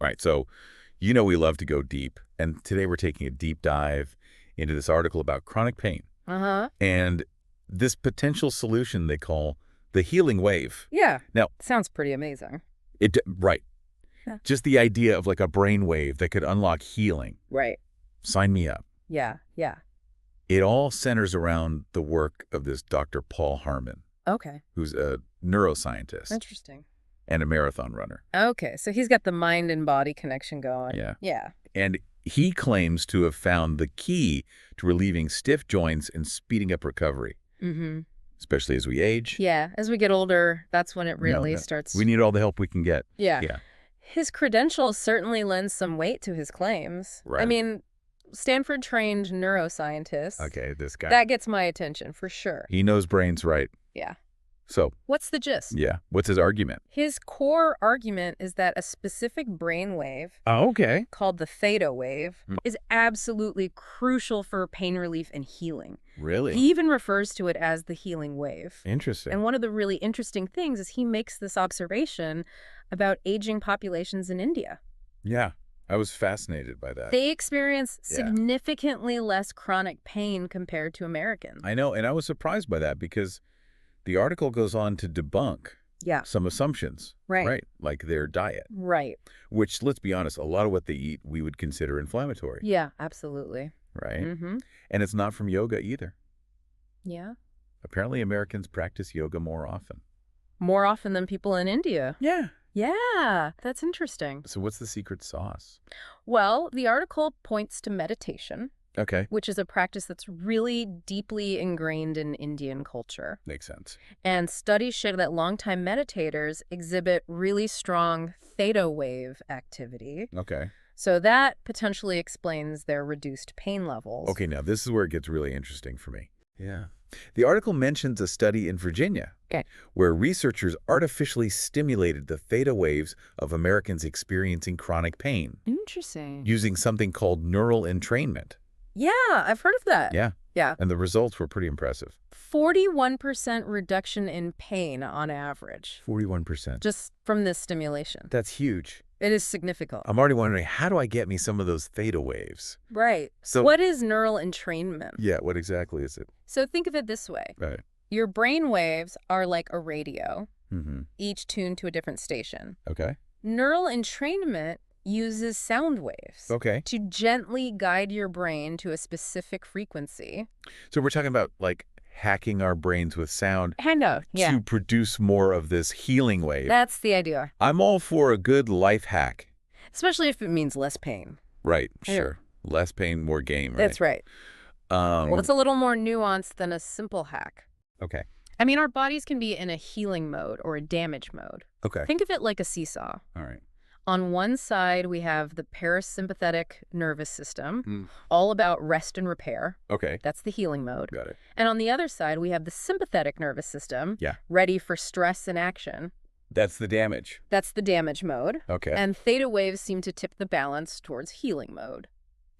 Right. So, we love to go deep. And today we're taking a deep dive into this article about chronic pain Uh-huh. and this potential solution they call the healing wave. Yeah. Now, Sounds pretty amazing. right. Yeah. Just the idea of like a brainwave that could unlock healing. Right. Sign me up. Yeah. Yeah. It all centers around the work of this Dr. Paul Harmon, Okay. who's a neuroscientist Interesting. and a marathon runner. Okay. So he's got the mind and body connection going. Yeah. Yeah. And he claims to have found the key to relieving stiff joints and speeding up recovery, Mm-hmm. especially as we age. Yeah. As we get older, that's when it really starts. We need all the help we can get. Yeah. Yeah. His credentials certainly lend some weight to his claims. Right. I mean, Stanford-trained neuroscientist. Okay, this guy. That gets my attention for sure. He knows brains right. Yeah. So, What's the gist? yeah. What's his argument? His core argument is that a specific brain wave Oh, okay. called the theta wave Hmm. is absolutely crucial for pain relief and healing. Really? He even refers to it as the healing wave. Interesting. And one of the really interesting things is he makes this observation about aging populations in India. Yeah. I was fascinated by that. They experience Yeah. significantly less chronic pain compared to Americans. I know, and I was surprised by that because the article goes on to debunk Yeah. some assumptions. Right. Like their diet, Right. which, let's be honest, a lot of what they eat we would consider inflammatory. Yeah, absolutely. Right? Mm-hmm. And it's not from yoga either. Yeah. Apparently Americans practice yoga more often. More often than people in India. Yeah. Yeah, that's interesting. So what's the secret sauce? Well, the article points to meditation, Okay. which is a practice that's really deeply ingrained in Indian culture. Makes sense. And studies show that longtime meditators exhibit really strong theta wave activity. Okay. So that potentially explains their reduced pain levels. Okay, now this is where it gets really interesting for me. Yeah. The article mentions a study in Virginia where researchers artificially stimulated the theta waves of Americans experiencing chronic pain Interesting. using something called neural entrainment. Yeah, I've heard of that. Yeah. Yeah. And the results were pretty impressive. 41% reduction in pain on average, 41%. just from this stimulation. That's huge. It is significant. I'm already wondering, how do I get me some of those theta waves? Right. So What is neural entrainment? yeah, what exactly is it? So think of it this way. Right. Your brain waves are like a radio, Mm-hmm. each tuned to a different station. Okay. Neural entrainment uses sound waves Okay. to gently guide your brain to a specific frequency. So we're talking about like hacking our brains with sound I know. Yeah. to produce more of this healing wave. That's the idea. I'm all for a good life hack. Especially if it means less pain. Right, Yeah. sure. Less pain, more game, right? That's right. Well, it's a little more nuanced than a simple hack. Okay. I mean, our bodies can be in a healing mode or a damage mode. Okay. Think of it like a seesaw. All right. On one side, we have the parasympathetic nervous system, Mm. all about rest and repair. Okay. That's the healing mode. Got it. And on the other side, we have the sympathetic nervous system, Yeah. ready for stress and action. That's the damage. That's the damage mode. Okay. And theta waves seem to tip the balance towards healing mode.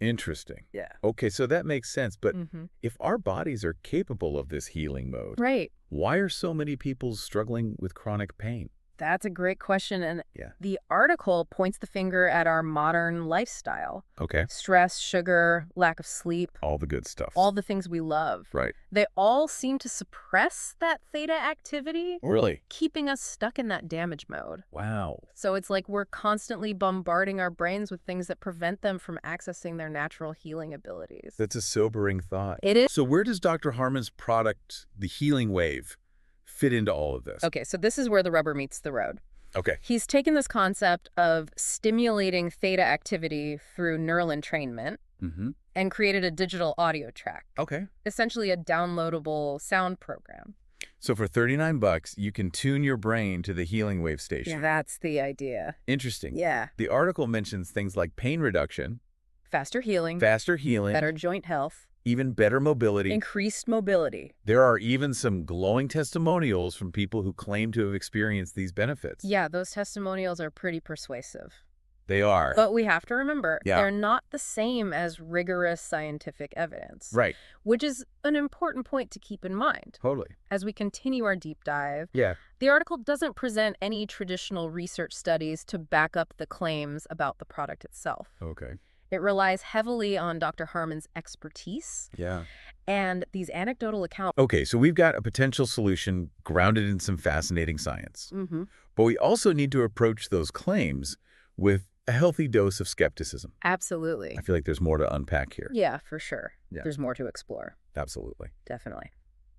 Interesting. Yeah. Okay, so that makes sense. But Mm-hmm. if our bodies are capable of this healing mode, Right. why are so many people struggling with chronic pain? That's a great question. And Yeah. the article points the finger at our modern lifestyle. Okay. Stress, sugar, lack of sleep, All the good stuff. all the things we love. Right. They all seem to suppress that theta activity, Really? keeping us stuck in that damage mode. Wow. So it's like we're constantly bombarding our brains with things that prevent them from accessing their natural healing abilities. That's a sobering thought. It is. So where does Dr. Harmon's product, the healing wave, fit into all of this? Okay, so this is where the rubber meets the road. Okay. He's taken this concept of stimulating theta activity through neural entrainment Mm-hmm. and created a digital audio track, Okay. essentially a downloadable sound program. So for $39, you can tune your brain to the healing wave station. Yeah, that's the idea. Interesting. Yeah. The article mentions things like pain reduction, Faster healing, faster healing, better joint health, even better mobility. increased mobility. There are even some glowing testimonials from people who claim to have experienced these benefits. Yeah, those testimonials are pretty persuasive. They are. But we have to remember, Yeah. they're not the same as rigorous scientific evidence. Right. Which is an important point to keep in mind. Totally. As we continue our deep dive, Yeah. the article doesn't present any traditional research studies to back up the claims about the product itself. Okay. It relies heavily on Dr. Harmon's expertise Yeah. and these anecdotal accounts. Okay, so we've got a potential solution grounded in some fascinating science. Mm-hmm. But we also need to approach those claims with a healthy dose of skepticism. Absolutely. I feel like there's more to unpack here. Yeah, for sure. Yeah. There's more to explore. Absolutely. Definitely.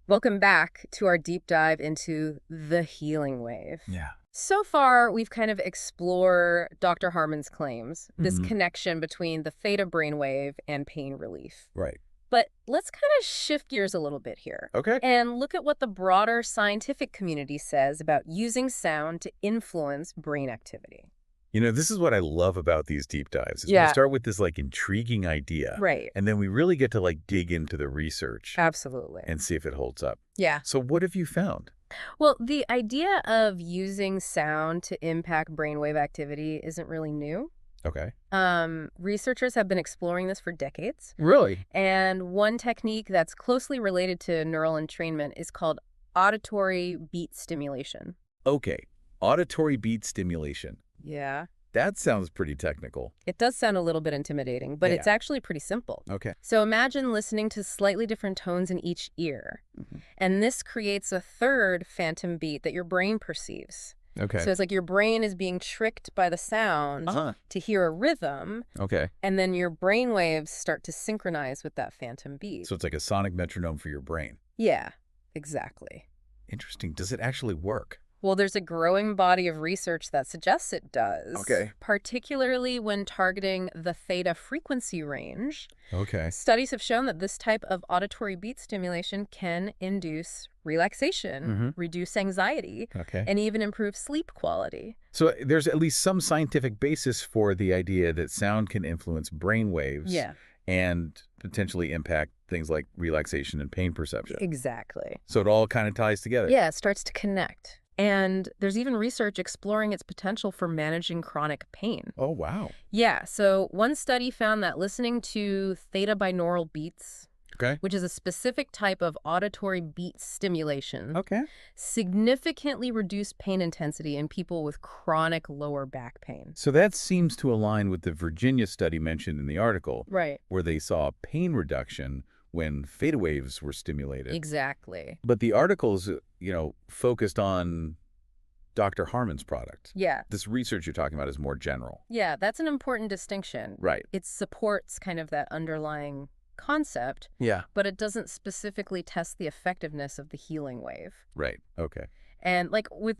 Welcome back to our deep dive into the healing wave. Yeah. So far, we've kind of explored Dr. Harmon's claims, this Mhm. connection between the theta brainwave and pain relief. Right. But let's kind of shift gears a little bit here Okay. and look at what the broader scientific community says about using sound to influence brain activity. You know, this is what I love about these deep dives. Is Yeah. We start with this intriguing idea. Right. And then we really get to dig into the research Absolutely. and see if it holds up. Yeah. So what have you found? Well, the idea of using sound to impact brainwave activity isn't really new. Okay. Researchers have been exploring this for decades. Really? And one technique that's closely related to neural entrainment is called auditory beat stimulation. Okay. Auditory beat stimulation. Yeah. That sounds pretty technical. It does sound a little bit intimidating, but it's Yeah. actually pretty simple. Okay. So imagine listening to slightly different tones in each ear. Mhm. And this creates a third phantom beat that your brain perceives. Okay. So it's like your brain is being tricked by the sound to hear a rhythm, Okay. and then your brain waves start to synchronize with that phantom beat. So it's like a sonic metronome for your brain. Yeah, exactly. Interesting. Does it actually work? Well, there's a growing body of research that suggests it does. Okay. Particularly when targeting the theta frequency range. Okay. Studies have shown that this type of auditory beat stimulation can induce relaxation, reduce anxiety, Okay. and even improve sleep quality. So there's at least some scientific basis for the idea that sound can influence brain waves Yeah, and potentially impact things like relaxation and pain perception. exactly. So it all kind of ties together. Yeah, it starts to connect. And there's even research exploring its potential for managing chronic pain. Oh, wow. Yeah, so one study found that listening to theta binaural beats, Okay. which is a specific type of auditory beat stimulation, Okay. significantly reduced pain intensity in people with chronic lower back pain. So that seems to align with the Virginia study mentioned in the article, Right. where they saw pain reduction when theta waves were stimulated. Exactly. But the article's, focused on Dr. Harmon's product. Yeah. This research you're talking about is more general. Yeah, that's an important distinction. Right. It supports kind of that underlying concept, Yeah. but it doesn't specifically test the effectiveness of the healing wave. Right. Okay. And like with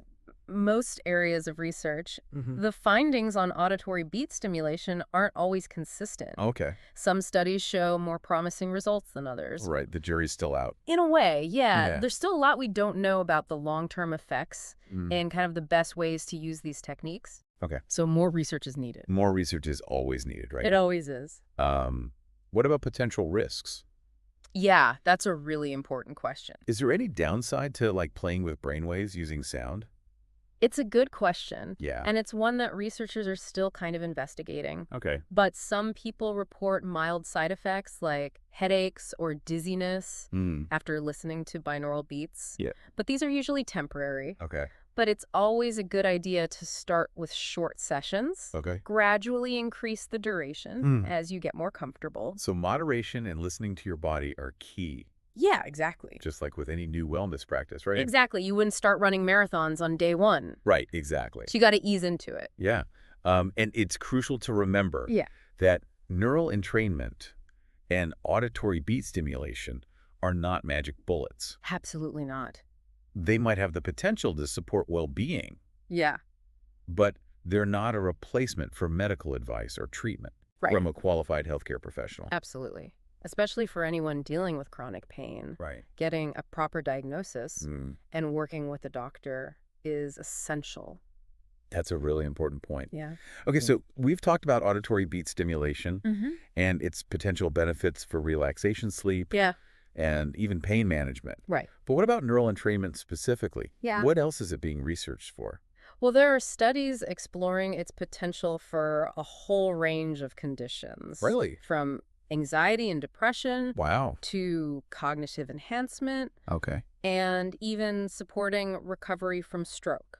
most areas of research, the findings on auditory beat stimulation aren't always consistent. Okay. Some studies show more promising results than others. Right. The jury's still out. In a way, yeah. Yeah. There's still a lot we don't know about the long-term effects and kind of the best ways to use these techniques. Okay. So more research is needed. More research is always needed, right? It always is. What about potential risks? Yeah, that's a really important question. Is there any downside to playing with brainwaves using sound? It's a good question. Yeah. And it's one that researchers are still kind of investigating. Okay. But some people report mild side effects like headaches or dizziness after listening to binaural beats. Yeah. But these are usually temporary. Okay. But it's always a good idea to start with short sessions. Okay. Gradually increase the duration as you get more comfortable. So moderation and listening to your body are key, Yeah, exactly. just like with any new wellness practice, right? Exactly. You wouldn't start running marathons on day one. Right, exactly. So you got to ease into it. Yeah. And it's crucial to remember that neural entrainment and auditory beat stimulation are not magic bullets. Absolutely not. They might have the potential to support well-being, Yeah. but they're not a replacement for medical advice or treatment from a qualified healthcare professional. Absolutely. Especially for anyone dealing with chronic pain. Right. Getting a proper diagnosis and working with a doctor is essential. That's a really important point. Yeah. Okay, so we've talked about auditory beat stimulation and its potential benefits for relaxation, sleep, Yeah. and even pain management. Right. But what about neural entrainment specifically? Yeah. What else is it being researched for? Well, there are studies exploring its potential for a whole range of conditions. Really? From anxiety and depression Wow. to cognitive enhancement Okay. and even supporting recovery from stroke.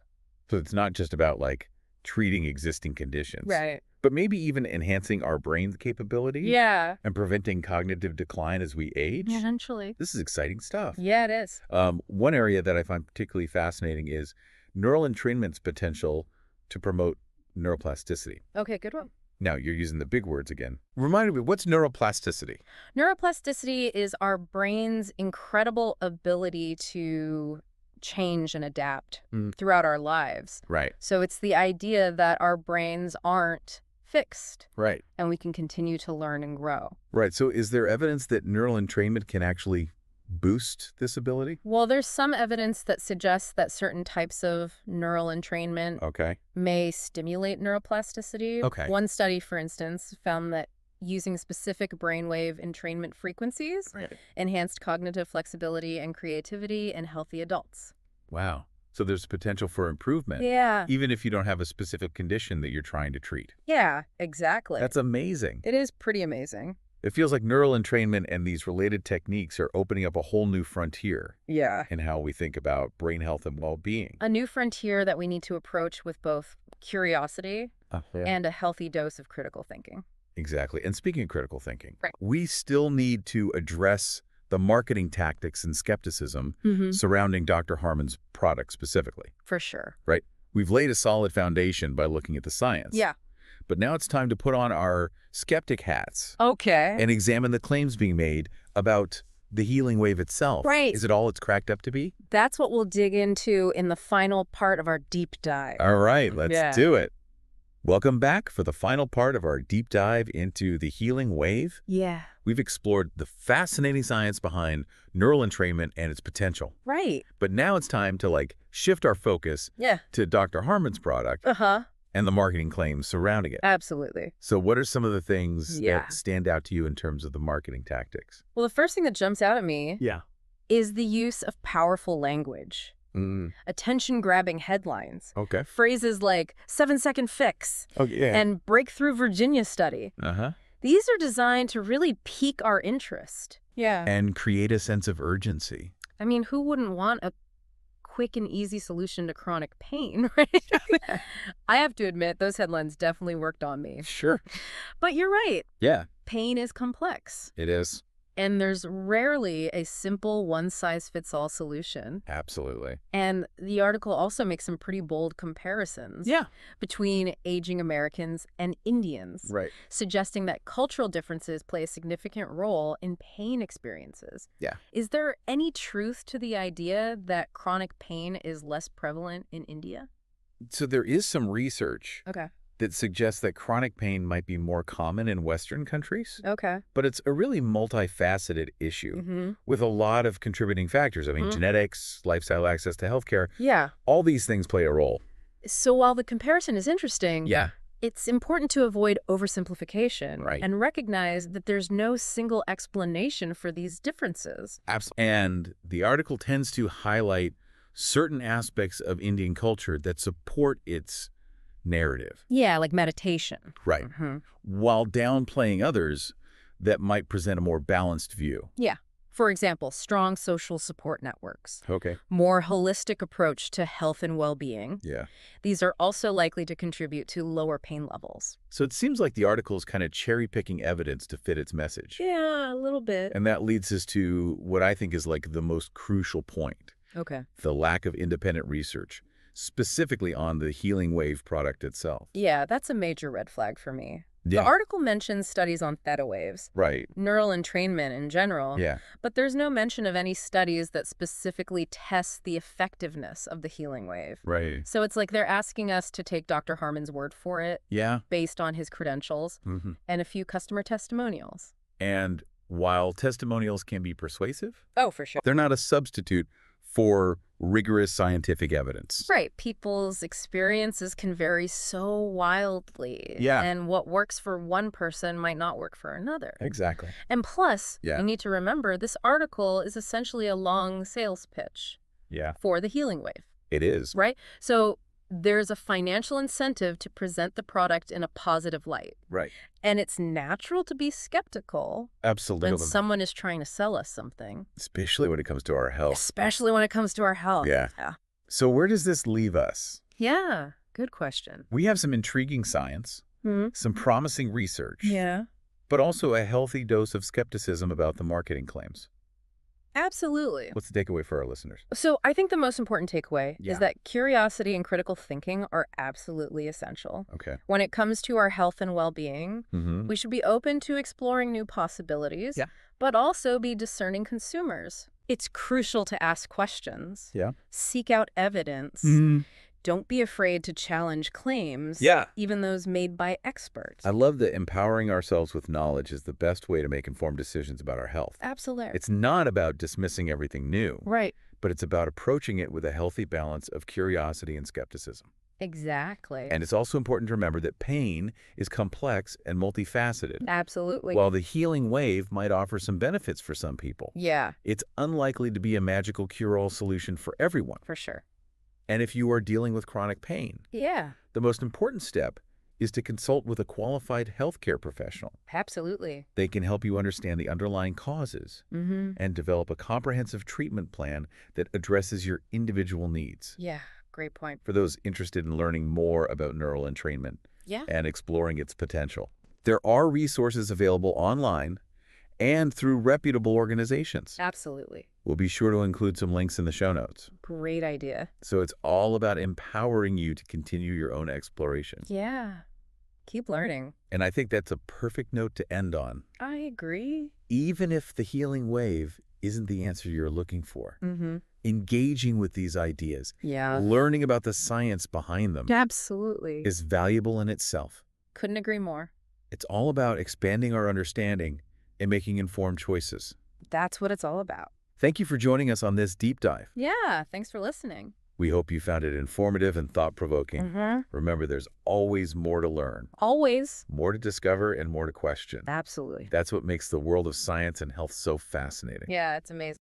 So it's not just about, like, treating existing conditions. Right. But maybe even enhancing our brain's capability Yeah, and preventing cognitive decline as we age. eventually. This is exciting stuff. Yeah, it is. One area that I find particularly fascinating is neural entrainment's potential to promote neuroplasticity. Okay, good one. Now, you're using the big words again. Remind me, what's neuroplasticity? Neuroplasticity is our brain's incredible ability to change and adapt throughout our lives. Right. So it's the idea that our brains aren't fixed Right. and we can continue to learn and grow. Right. So is there evidence that neural entrainment can actually boost this ability? Well, there's some evidence that suggests that certain types of neural entrainment Okay. may stimulate neuroplasticity. Okay. One study, for instance, found that using specific brainwave entrainment frequencies enhanced cognitive flexibility and creativity in healthy adults. Wow. So there's potential for improvement. Yeah. Even if you don't have a specific condition that you're trying to treat. Yeah, exactly. That's amazing. It is pretty amazing. It feels like neural entrainment and these related techniques are opening up a whole new frontier Yeah. in how we think about brain health and well-being. A new frontier that we need to approach with both curiosity and a healthy dose of critical thinking. Exactly. And speaking of critical thinking, Right. we still need to address the marketing tactics and skepticism surrounding Dr. Harmon's product specifically. For sure. Right? We've laid a solid foundation by looking at the science. Yeah. But now it's time to put on our skeptic hats Okay. and examine the claims being made about the healing wave itself. Right. Is it all it's cracked up to be? That's what we'll dig into in the final part of our deep dive. All right, let's do it. Welcome back for the final part of our deep dive into the healing wave. Yeah. We've explored the fascinating science behind neural entrainment and its potential. Right. But now it's time to shift our focus to Dr. Harmon's product and the marketing claims surrounding it. Absolutely. So what are some of the things that stand out to you in terms of the marketing tactics? Well, the first thing that jumps out at me is the use of powerful language. Attention-grabbing headlines. Okay. Phrases like 7-second fix and breakthrough Virginia study. These are designed to really pique our interest. Yeah. And create a sense of urgency. I mean, who wouldn't want a quick and easy solution to chronic pain, right? I have to admit, those headlines definitely worked on me. Sure. But you're right. Yeah. Pain is complex. It is. And there's rarely a simple one-size-fits-all solution. Absolutely. And the article also makes some pretty bold comparisons between aging Americans and Indians, suggesting that cultural differences play a significant role in pain experiences. Yeah. Is there any truth to the idea that chronic pain is less prevalent in India? So there is some research that suggests that chronic pain might be more common in Western countries. Okay. But it's a really multifaceted issue with a lot of contributing factors. I mean, genetics, lifestyle, access to healthcare. Yeah. All these things play a role. So while the comparison is interesting, it's important to avoid oversimplification and recognize that there's no single explanation for these differences. Absolutely. And the article tends to highlight certain aspects of Indian culture that support its narrative. Yeah, like meditation. Right. While downplaying others that might present a more balanced view. Yeah. For example, strong social support networks. Okay. More holistic approach to health and well-being. Yeah. These are also likely to contribute to lower pain levels. So it seems like the article is kind of cherry-picking evidence to fit its message. Yeah, a little bit. And that leads us to what I think is the most crucial point. Okay. The lack of independent research, specifically on the healing wave product itself. Yeah, that's a major red flag for me. Yeah. The article mentions studies on theta waves, neural entrainment in general, but there's no mention of any studies that specifically test the effectiveness of the healing wave. Right. So it's like they're asking us to take Dr. Harmon's word for it, based on his credentials and a few customer testimonials. And while testimonials can be persuasive, oh, for sure, they're not a substitute for rigorous scientific evidence. Right. People's experiences can vary so wildly. Yeah. And what works for one person might not work for another. Exactly. And plus, you need to remember, this article is essentially a long sales pitch for the healing wave. It is. Right? So there's a financial incentive to present the product in a positive light. Right. And it's natural to be skeptical Absolutely. when someone is trying to sell us something. Especially when it comes to our health. Especially when it comes to our health. Yeah. So where does this leave us? Yeah, good question. We have some intriguing science, some promising research, but also a healthy dose of skepticism about the marketing claims. Absolutely. What's the takeaway for our listeners? So I think the most important takeaway is that curiosity and critical thinking are absolutely essential. Okay. When it comes to our health and well-being, we should be open to exploring new possibilities, but also be discerning consumers. It's crucial to ask questions, seek out evidence, don't be afraid to challenge claims, even those made by experts. I love that empowering ourselves with knowledge is the best way to make informed decisions about our health. Absolutely. It's not about dismissing everything new, but it's about approaching it with a healthy balance of curiosity and skepticism. Exactly. And it's also important to remember that pain is complex and multifaceted. Absolutely. While the healing wave might offer some benefits for some people, it's unlikely to be a magical cure-all solution for everyone. For sure. And if you are dealing with chronic pain, the most important step is to consult with a qualified healthcare professional. Absolutely. They can help you understand the underlying causes and develop a comprehensive treatment plan that addresses your individual needs. Yeah, great point. For those interested in learning more about neural entrainment and exploring its potential, there are resources available online and through reputable organizations. Absolutely. We'll be sure to include some links in the show notes. Great idea. So it's all about empowering you to continue your own exploration. Yeah. Keep learning. And I think that's a perfect note to end on. I agree. Even if the healing wave isn't the answer you're looking for, engaging with these ideas, learning about the science behind them, absolutely, is valuable in itself. Couldn't agree more. It's all about expanding our understanding and making informed choices. That's what it's all about. Thank you for joining us on this deep dive. Yeah, thanks for listening. We hope you found it informative and thought-provoking. Remember, there's always more to learn. Always. More to discover and more to question. Absolutely. That's what makes the world of science and health so fascinating. Yeah, it's amazing.